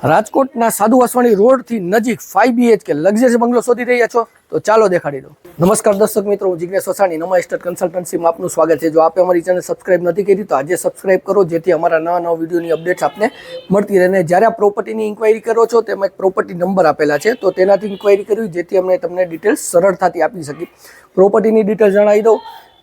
રાજકોટના સાધુ વાસવાણી રોડથી નજીક 5 BHK લક્ઝરી બંગલો શોધી રહ્યા છો તો ચાલો દેખાડી દો। નમસ્કાર દર્શક મિત્રો, હું જિગ્નેશ વસાણી, નમા એસ્ટેટ કન્સલ્ટન્સીમાં આપનું સ્વાગત છે। જો આપે અમારી ચેનલ સબસ્ક્રાઇબ નથી કરી તો આજે સબસ્ક્રાઇબ કરો, જેથી અમારા નવા વિડીયોની અપડેટ્સ આપને મળતી રહે। જ્યારે આ પ્રોપર્ટીની ઇન્ક્વાયરી કરો છો તેમાં એક પ્રોપર્ટી નંબર આપેલા છે, તો તેનાથી ઇન્ક્વાયરી કરવી જેથી અમે તમને ડિટેલ્સ સરળતાથી આપી શકીએ। પ્રોપર્ટીની ડિટેલ્સ જણાવી દઉં।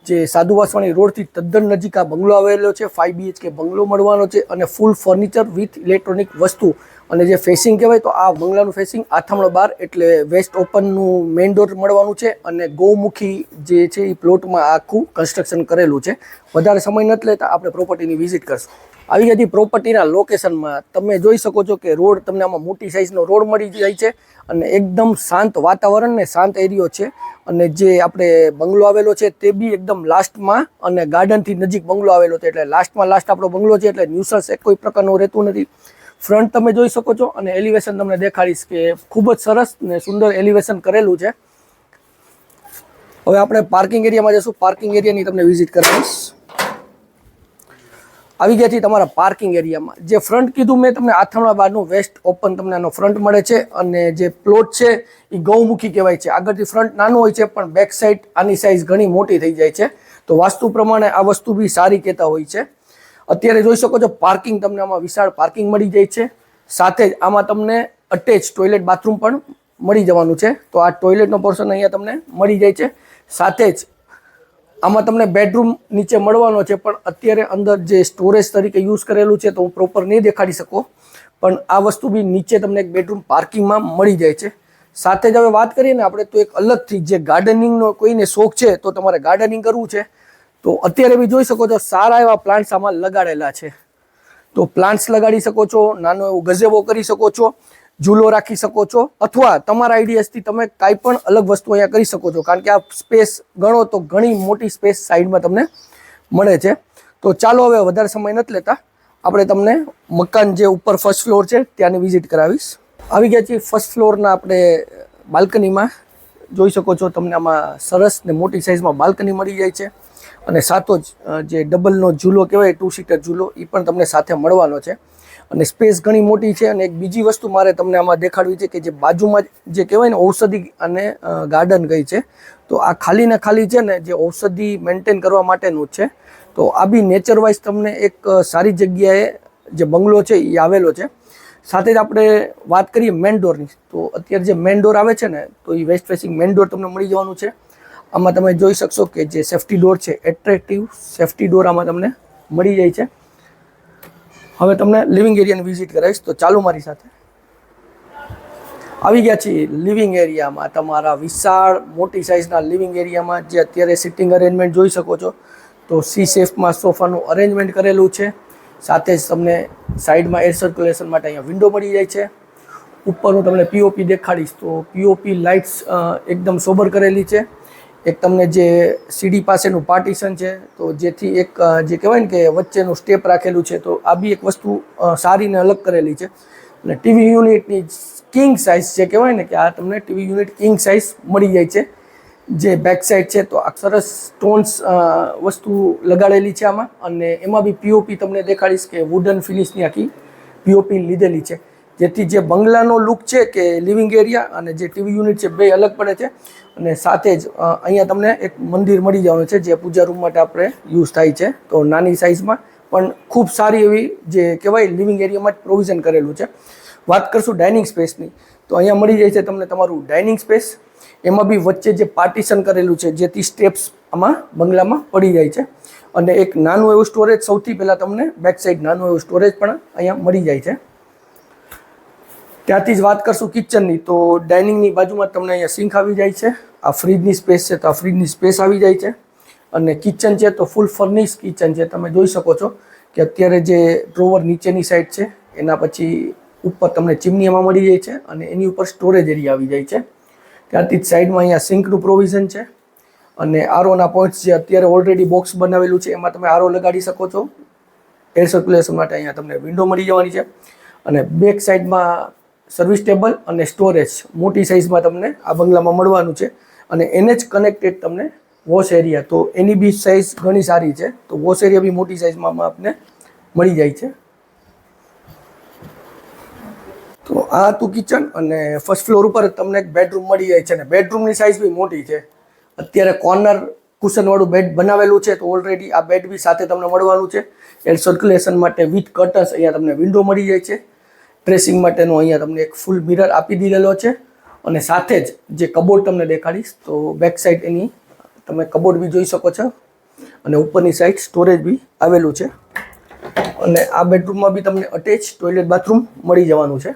જે સાધુ વાસવાણી રોડથી તદ્દન નજીક આ બંગલો આવેલો છે। 5 BHK બંગલો મળવાનો છે અને ફૂલ ફર્નિચર વિથ ઇલેક્ટ્રોનિક વસ્તુ। અને જે ફેસિંગ કહેવાય તો આ બંગલાનું ફેસિંગ આથમણો બાર એટલે વેસ્ટ ઓપનનું મેઇન ડોર મળવાનું છે। અને ગૌમુખી જે છે એ પ્લોટમાં આખું કન્સ્ટ્રક્શન કરેલું છે। વધારે સમય નથી લેતા, આપણે પ્રોપર્ટીની વિઝિટ કરશું। આવી જતી પ્રોપર્ટીના લોકેશનમાં તમે જોઈ શકો છો કે રોડ તમને આમાં મોટી સાઇઝનો રોડ મળી જાય છે અને એકદમ શાંત વાતાવરણ ને શાંત એરિયો છે। અને જે આપણે બંગલો આવેલો છે તે બી એકદમ લાસ્ટમાં અને ગાર્ડનથી નજીક બંગલો આવેલો છે, એટલે લાસ્ટમાં લાસ્ટ આપણો બંગલો છે, એટલે ન્યુસન્સ કોઈ પ્રકારનું રહેતું નથી। ફ્રન્ટ તમે જોઈ શકો છો અને એલિવેશન તમને દેખાડીશ કે ખૂબ જ સરસ ને સુંદર એલિવેશન કરેલું છે। હવે આપણે પાર્કિંગ એરિયામાં જઈશું, પાર્કિંગ એરિયાની તમને વિઝિટ કરાવીશ। આવી ગયા છીએ તમારા પાર્કિંગ એરિયામાં। જે ફ્રન્ટ કીધું મેં તમને આથમણા બારનું વેસ્ટ ઓપન તમને આનો ફ્રન્ટ મળે છે અને જે પ્લોટ છે એ ગૌમુખી કહેવાય છે। આગળથી ફ્રન્ટ નાનું હોય છે પણ બેક સાઈડ આની સાઇઝ ઘણી મોટી થઈ જાય છે, તો વાસ્તુ પ્રમાણે આ વસ્તુ બી સારી કહેતા હોય છે। અત્યારે જોઈ શકો છો પાર્કિંગ તમને આમાં વિશાળ પાર્કિંગ મળી જાય છે, સાથે જ આમાં તમને અટેચ ટોયલેટ બાથરૂમ પણ મળી જવાનું છે। તો આ ટોયલેટનો પોર્શન અહીંયા તમને મળી જાય છે, સાથે જ આમાં તમને બેડરૂમ નીચે મળવાનો છે, પણ અત્યારે અંદર જે સ્ટોરેજ તરીકે યુઝ કરેલું છે તો હું પ્રોપર નહીં દેખાડી શકું, પણ આ વસ્તુ બી નીચે તમને એક બેડરૂમ પાર્કિંગમાં મળી જાય છે। સાથે જ હવે વાત કરીએ ને આપણે તો એક અલગથી જે ગાર્ડનિંગનો કોઈને શોખ છે તો તમારે ગાર્ડનિંગ કરવું છે તો અત્યારે બી જોઈ શકો છો સારા એવા પ્લાન્ટ્સ આમાં લગાડેલા છે। તો પ્લાન્ટ્સ લગાડી શકો છો, નાનો એવો ગઝેબો કરી શકો છો, ઝૂલો રાખી શકો છો, અથવા તમારા આઈડિયાસથી તમે કાંઈ પણ અલગ વસ્તુ અહીંયા કરી શકો છો, કારણ કે આ સ્પેસ ગણો તો ઘણી મોટી સ્પેસ સાઈડમાં તમને મળે છે। તો ચાલો હવે વધારે સમય નથી લેતા, આપણે તમને મકાન જે ઉપર ફર્સ્ટ ફ્લોર છે ત્યાંની વિઝિટ કરાવીશ। આવી ગયા છીએ ફર્સ્ટ ફ્લોરના આપણે બાલ્કનીમાં। જોઈ શકો છો તમને આમાં સરસ ને મોટી સાઇઝમાં બાલ્કની મળી જાય છે અને સાથો જ જે ડબલનો ઝૂલો કહેવાય 2 સીટર ઝૂલો એ પણ તમને સાથે મળવાનો છે અને સ્પેસ ઘણી મોટી છે। અને એક બીજી વસ્તુ મારે તમને આમાં દેખાડવી છે કે જે બાજુમાં જે કહેવાય ને ઔષધિ અને ગાર્ડન ગઈ છે, તો આ ખાલી ને ખાલી છે ને જે ઔષધિ મેન્ટેન કરવા માટેનું જ છે। તો આ બી નેચર વાઇઝ તમને એક સારી જગ્યાએ જે બંગલો છે એ આવેલો છે। સાથે જ આપણે વાત કરીએ મેન ડોરની, તો અત્યારે જે મેન ડોર આવે છે ને તો એ વેસ્ટ ફેસિંગ મેન ડોર તમને મળી જવાનું છે। આમાં તમે જોઈ શકશો કે જે સેફ્ટી ડોર છે, એટ્રેક્ટિવ સેફ્ટી ડોર આમાં તમને મળી જાય છે। હવે તમને લિવિંગ એરિયાની વિઝિટ કરાવીશ, તો ચાલો મારી સાથે। આવી ગયા છીએ લિવિંગ એરિયામાં, તમારા વિશાળ મોટી સાઇઝના લિવિંગ એરિયામાં। જે અત્યારે સિટિંગ અરેન્જમેન્ટ જોઈ શકો છો તો સી શેફમાં સોફાનું અરેન્જમેન્ટ કરેલું છે, સાથે જ તમને સાઈડમાં એર સર્ક્યુલેશન માટે અહીંયા વિન્ડો મળી જાય છે। ઉપર હું તમને પીઓપી દેખાડીશ, તો પીઓપી લાઇટ્સ એકદમ સોબર કરેલી છે। એક તમને જે સીડી પાસેનું પાર્ટીશન છે, તો જેથી એક જે કહેવાય ને કે વચ્ચેનું સ્ટેપ રાખેલું છે, તો આ બી એક વસ્તુ સારી ને અલગ કરેલી છે। અને ટીવી યુનિટની કિંગ સાઇઝ જે કહેવાય ને કે આ તમને ટીવી યુનિટ કિંગ સાઇઝ મળી જાય છે। જે બેક સાઇડ છે તો આ સરસ સ્ટોન્સ વસ્તુ લગાડેલી છે આમાં, અને એમાં બી પીઓપી તમને દેખાડીશ કે વુડન ફિનિશની આખી પીઓપી લીધેલી છે, જેથી જે બંગલાનો લુક છે કે લિવિંગ એરિયા અને જે ટીવી યુનિટ છે બે અલગ પડે છે। અને સાથે જ અહીંયા તમને એક મંદિર મળી જવાનું છે જે પૂજા રૂમ માટે આપણે યુઝ થાય છે, તો નાની સાઇઝમાં પણ ખૂબ સારી એવી જે કહેવાય લિવિંગ એરિયામાં જ પ્રોવિઝન કરેલું છે। વાત કરશું ડાઇનિંગ સ્પેસની, તો અહીંયા મળી જાય છે તમને તમારું ડાઇનિંગ સ્પેસ, એમાં બી વચ્ચે જે પાર્ટીશન કરેલું છે જેથી સ્ટેપ્સ આમાં બંગલામાં પડી જાય છે। અને એક નાનું એવું સ્ટોરેજ, સૌથી પહેલાં તમને બેક સાઈડ નાનું એવું સ્ટોરેજ પણ અહીંયા મળી જાય છે। ત્યાંથી જ વાત કરશું કિચનની, તો ડાઇનિંગની બાજુમાં તમને અહીંયા સિંક આવી જાય છે। આ ફ્રીજની સ્પેસ છે તો આ ફ્રીજની સ્પેસ આવી જાય છે। અને કિચન છે તો ફૂલ ફર્નિશ કિચન છે, તમે જોઈ શકો છો કે અત્યારે જે ડ્રોવર નીચેની સાઈડ છે એના પછી ઉપર તમને ચીમની એમાં મળી જાય છે અને એની ઉપર સ્ટોરેજ એરિયા આવી જાય છે। ત્યાંથી જ સાઈડમાં અહીંયા સિંકનું પ્રોવિઝન છે અને આરોના પોઈન્ટ્સ જે અત્યારે ઓલરેડી બોક્સ બનાવેલું છે એમાં તમે આરો લગાડી શકો છો। એર સર્ક્યુલેશન માટે અહીંયા તમને વિન્ડો મળી જવાની છે અને બેક સાઈડમાં સર્વિસ ટેબલ અને સ્ટોરેજ મોટી સાઇઝમાં તમને આ બંગલામાં મળવાનું છે। અને એને જ કનેક્ટેડ તમને વોશ એરિયા, તો એની બી સાઇઝ ઘણી સારી છે, તો વોશ એરિયા બી મોટી સાઇઝમાં આપને મળી જાય છે। તો આ હતું કિચન અને ફર્સ્ટ ફ્લોર ઉપર તમને એક બેડરૂમ મળી જાય છે અને બેડરૂમની સાઇઝ બી મોટી છે. અત્યારે કોર્નર કુશનવાળું બેડ બનાવેલું છે તો ઓલરેડી આ બેડ બી સાથે તમને મળવાનું છે. એર સર્ક્યુલેશન માટે વિથ કર્ટન્સ અહીંયા તમને વિન્ડો મળી જાય છે. ડ્રેસિંગ માટેનો અહીંયા તમને એક ફૂલ મિરર આપી દીધેલો છે અને સાથે જ જે કબોર્ડ તમને દેખાડીશ તો બેક સાઈડ એની તમે કબોર્ડ બી જોઈ શકો છો અને ઉપરની સાઈડ સ્ટોરેજ બી આવેલું છે. અને આ બેડરૂમમાં બી તમને અટેચ ટોયલેટ બાથરૂમ મળી જવાનું છે.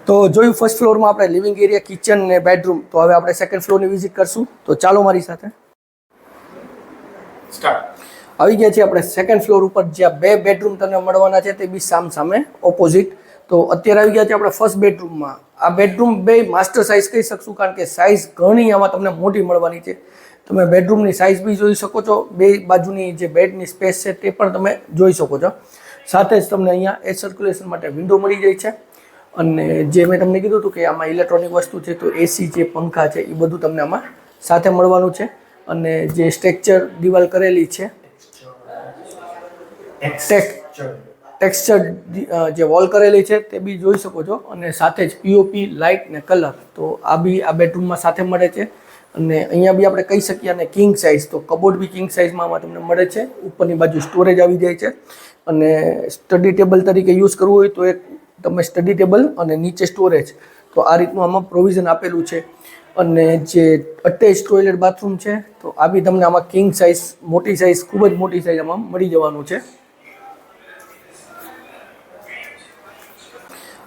તો જોયું ફર્સ્ટ ફ્લોરમાં આપણે લિવિંગ એરિયા, કિચન ને બેડરૂમ. તો હવે આપણે સેકન્ડ ફ્લોરની વિઝિટ કરશું. તો ચાલો મારી સાથે. આવી ગયા છીએ આપણે સેકન્ડ ફ્લોર ઉપર, જ્યાં બે બેડરૂમ તમને મળવાના છે તે બી સામ સામે ઓપોઝિટ. તો અત્યારે આવી ગયા છે આપણે ફર્સ્ટ બેડરૂમમાં. આ બેડરૂમ બે માસ્ટર સાઇઝ કહી શકશું કારણ કે સાઇઝ ઘણી આમાં તમને મોટી મળવાની છે. તમે બેડરૂમની સાઇઝ બી જોઈ શકો છો. બે બાજુની જે બેડની સ્પેસ છે તે પણ તમે જોઈ શકો છો. સાથે જ તમને અહીંયા એર સર્ક્યુલેશન માટે વિન્ડો મળી જાય છે. અને જે મેં તમને કીધું હતું કે આમાં ઇલેક્ટ્રોનિક વસ્તુ છે તો એસી છે, પંખા છે, એ બધું તમને આમાં સાથે મળવાનું છે. અને જે સ્ટ્રક્ચર દિવાલ કરેલી છે, ટેક્સચર જે વોલ કરેલી છે તે બી જોઈ શકો છો. અને સાથે જ પીઓપી લાઇટ ને કલર તો આ બી આ બેડરૂમમાં સાથે મળે છે. અને અહીંયા બી આપણે કહી શકીએ અને કિંગ સાઇઝ, તો કબોર્ડ બી કિંગ સાઇઝમાં આમાં તમને મળે છે. ઉપરની બાજુ સ્ટોરેજ આવી જાય છે. અને સ્ટડી ટેબલ તરીકે યુઝ કરવું હોય તો એક તમે સ્ટડી ટેબલ અને નીચે સ્ટોરેજ, તો આ રીતનું આમાં પ્રોવિઝન આપેલું છે. અને જે અટેચ ટોયલેટ બાથરૂમ છે તો આ બી તમને આમાં કિંગ સાઇઝ, મોટી સાઇઝ, ખૂબ જ મોટી સાઇઝ આમાં મળી જવાનું છે.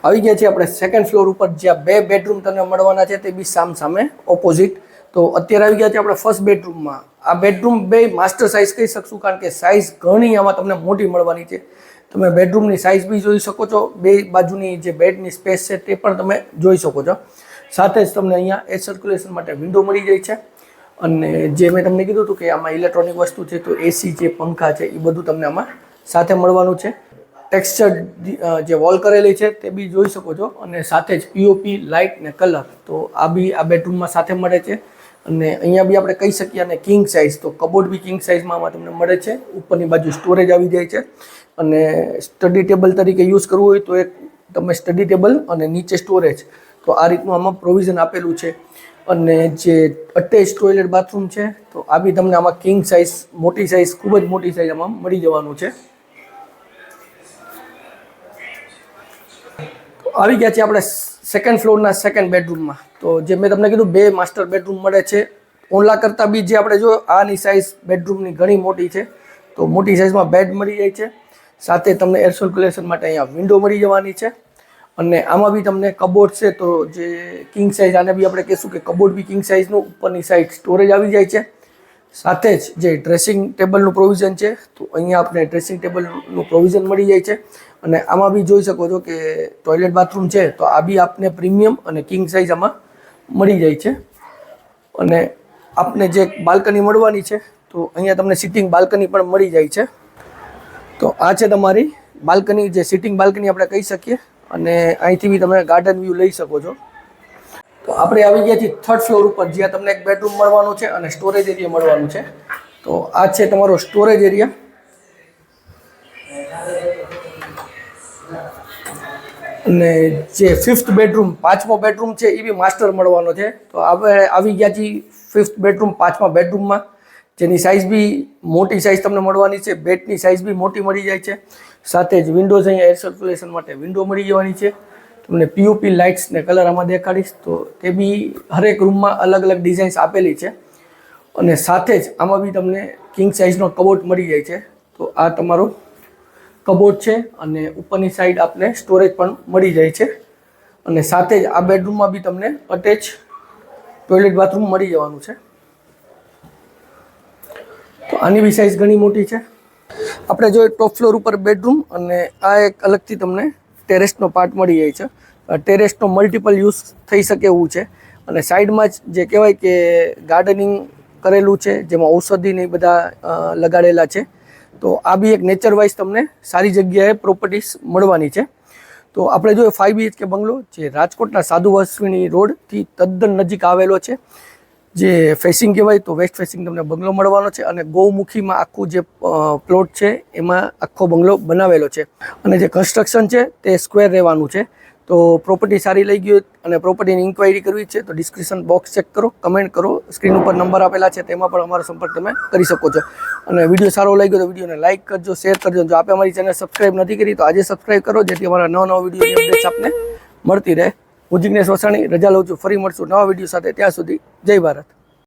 આવી ગયા છીએ આપણે સેકન્ડ ફ્લોર ઉપર, જ્યાં બે બેડરૂમ તમને મળવાના છે તે બી સામ સામે ઓપોઝિટ. તો અત્યારે આવી ગયા છે આપણે ફર્સ્ટ બેડરૂમમાં. આ બેડરૂમ બે માસ્ટર સાઇઝ કહી શકશું કારણ કે સાઇઝ ઘણી આમાં તમને મોટી મળવાની છે. તમે બેડરૂમની સાઇઝ બી જોઈ શકો છો. બે બાજુની જે બેડની સ્પેસ છે તે પણ તમે જોઈ શકો છો. સાથે જ તમને અહીંયા એર સર્ક્યુલેશન માટે વિન્ડો મળી જાય છે. અને જે મેં તમને કીધું હતું કે આમાં ઇલેક્ટ્રોનિક વસ્તુ છે તો એસી છે, પંખા છે, એ બધું તમને આમાં સાથે મળવાનું છે. ટેક્સચર જે વોલ કરેલી છે તે બી જોઈ શકો છો. અને સાથે જ પીઓપી લાઇટ ને કલર તો આ બી આ બેડરૂમમાં સાથે મળે છે. અને અહીંયા બી આપણે કહી શકીએ અને કિંગ સાઇઝ, તો કબોર્ડ બી કિંગ સાઇઝમાં આમાં તમને મળે છે. ઉપરની બાજુ સ્ટોરેજ આવી જાય છે. અને સ્ટડી ટેબલ તરીકે યુઝ કરવું હોય તો એક તમે સ્ટડી ટેબલ અને નીચે સ્ટોરેજ, તો આ રીતનું આમાં પ્રોવિઝન આપેલું છે. અને જે અટેચ ટોયલેટ બાથરૂમ છે તો આ બી તમને આમાં કિંગ સાઇઝ, મોટી સાઇઝ, ખૂબ જ મોટી સાઇઝ આમાં મળી જવાનું છે. આવી ગયા છે આપણે સેકન્ડ ફ્લોરના સેકન્ડ બેડરૂમમાં. તો જે મેં તમને કીધું બે માસ્ટર બેડરૂમ મળે છે. ઓલા કરતાં બી જે આપણે જો આની સાઇઝ બેડરૂમની ઘણી મોટી છે. તો મોટી સાઇઝમાં બેડ મળી જાય છે. સાથે તમને એર સર્ક્યુલેશન માટે અહીંયા વિન્ડો મળી જવાની છે. અને આમાં બી તમને કબોર્ડ છે તો જે કિંગ સાઇઝ, આને બી આપણે કહીશું કે કબોર્ડ બી કિંગ સાઇઝનું, ઉપરની સાઈડ સ્ટોરેજ આવી જાય છે. સાથે જ જે ડ્રેસિંગ ટેબલનું પ્રોવિઝન છે તો અહીંયા આપણે ડ્રેસિંગ ટેબલનું પ્રોવિઝન મળી જાય છે. અને આમાં બી જોઈ શકો છો કે ટોયલેટ બાથરૂમ છે તો આ બી આપને પ્રીમિયમ અને કિંગ સાઇઝ આમાં મળી જાય છે. અને આપને જે બાલ્કની મળવાની છે તો અહીંયા તમને સિટિંગ બાલ્કની પણ મળી જાય છે. તો આ છે તમારી બાલ્કની, જે સિટિંગ બાલ્કની આપણે કહી શકીએ. અને અહીંથી બી તમે ગાર્ડન વ્યૂ લઈ શકો છો. તો આપણે આવી ગયા છીએ થર્ડ ફ્લોર ઉપર, જ્યાં તમને એક બેડરૂમ મળવાનું છે અને સ્ટોરેજ એરિયા મળવાનું છે. તો આ છે તમારો સ્ટોરેજ એરિયા. અને જે ફિફ્થ બેડરૂમ, પાંચમો બેડરૂમ છે એ બી માસ્ટર મળવાનો છે. તો આપણે આવી ગયા છીએ ફિફ્થ બેડરૂમ, પાંચમા બેડરૂમમાં, જેની સાઇઝ બી મોટી સાઇઝ તમને મળવાની છે. બેડની સાઇઝ બી મોટી મળી જાય છે. સાથે જ વિન્ડોઝ, અહીંયા એર સર્ક્યુલેશન માટે વિન્ડો મળી જવાની છે. તમને પીઓપી લાઇટ્સ ને કલર આમાં દેખાડીશ તો તે બી હરેક રૂમમાં અલગ અલગ ડિઝાઇન્સ આપેલી છે. અને સાથે જ આમાં બી તમને કિંગ સાઇઝનો કબોર્ડ મળી જાય છે. તો આ તમારો કબોર્ડ છે. અને ઉપરની સાઈડ આપને સ્ટોરેજ પણ મળી જાય છે. અને સાથે જ આ બેડરૂમમાં બી તમને અટેચ ટોયલેટ બાથરૂમ મળી જવાનું છે. તો આની બી સાઇઝ ઘણી મોટી છે. આપણે જોઈએ ટોપ ફ્લોર ઉપર બેડરૂમ, અને આ એક અલગથી તમને ટેરેસનો પાર્ટ મળી જાય છે. ટેરેસનો મલ્ટિપલ યુઝ થઈ શકે એવું છે. અને સાઈડમાં જ જે કહેવાય કે ગાર્ડનિંગ કરેલું છે, જેમાં ઔષધિ ને બધા લગાડેલા છે. તો આ બી એક નેચર વાઇઝ તમને સારી જગ્યાએ પ્રોપર્ટીઝ મળવાની છે. તો આપણે જોઈએ 5 BHK બંગલો, જે રાજકોટના સાધુ વાસણી રોડથી તદ્દન નજીક આવેલો છે. જે ફેસિંગ કહેવાય તો વેસ્ટ ફેસિંગ તમને બંગલો મળવાનો છે અને ગૌમુખીમાં આખું જે પ્લોટ છે એમાં આખો બંગલો બનાવેલો છે અને જે કન્સ્ટ્રક્શન છે તે સ્ક્વેર રહેવાનું છે. તો પ્રોપર્ટી સારી લઈ ગઈ અને પ્રોપર્ટીની ઇન્ક્વાયરી કરવી છે તો ડિસ્ક્રિપ્શન બોક્સ ચેક કરો, કમેન્ટ કરો, સ્ક્રીન ઉપર નંબર આપેલા છે તેમાં પણ અમારો સંપર્ક તમે કરી શકો છો. અને વિડીયો સારો લાગ્યો તો વિડીયોને લાઇક કરજો, શેર કરજો. જો આપે અમારી ચેનલ સબસ્ક્રાઇબ નથી કરી તો આજે સબસ્ક્રાઇબ કરો જેથી અમારા નવા વિડીયોની અપડેટ્સ આપને મળતી રહે. હું જિગ્નેશ વસાણી રજા લઉં છું. ફરી મળશું નવા વિડીયો સાથે. ત્યાં સુધી જય ભારત.